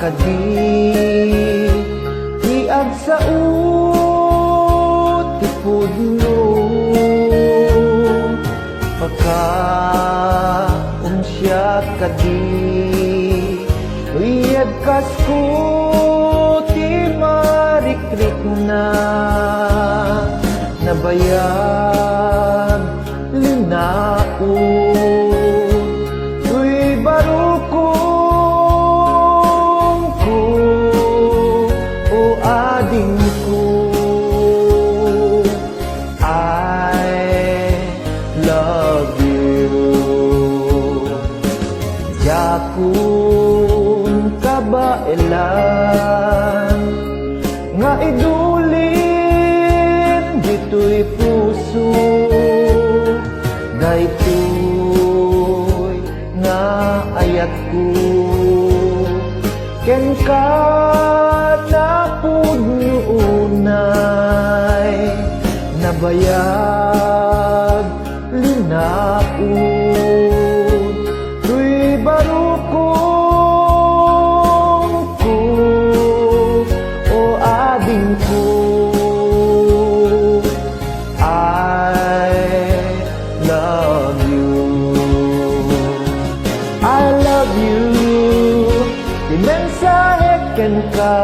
kadi iag sa utipudlo pagka kadi uyad kasko ti marikrik na nabayag linaon tuy barukong ko o ading ko I love you yakun kabailan nga idulin dito'y puso daytoy nga ayat ko ken ka napud ni unay nabayag linaon tuy barukong ko o ading ko I love you di mensahe ken ka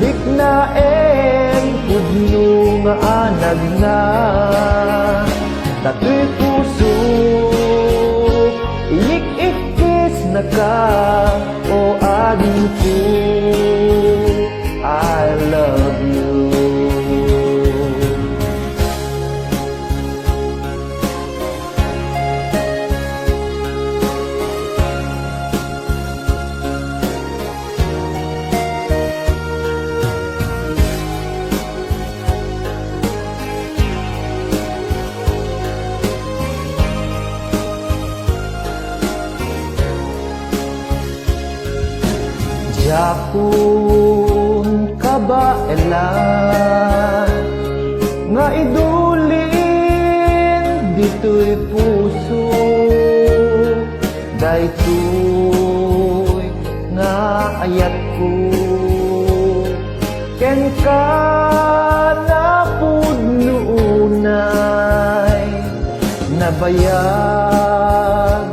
rik na pudno nga anag na tatoy puso iik-ikis na ka o ading ko I love you yakun kabailan nga idulin dito'y puso daytoy nga ayat ko ken ka napud nuunay nabayag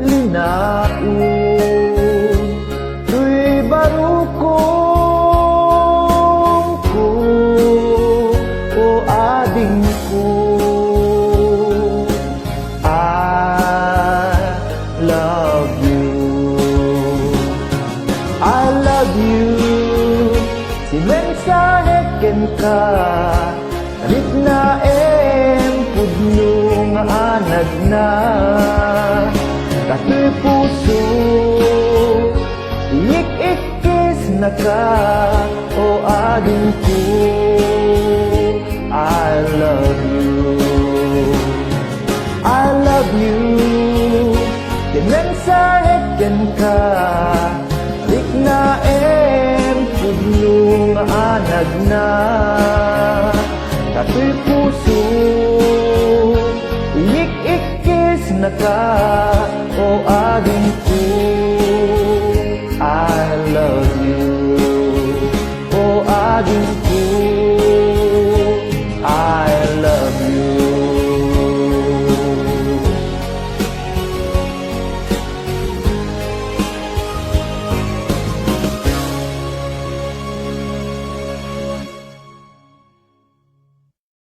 linaon barukong ko o ading ko I love you si mensahe ken ka rit na pudno nga anag na katoy puso iik-ikis na ka o ading ko I love you di mensahe ken ka rik na pudno nga anag na katoy puso iik-ikis na ka o ading ko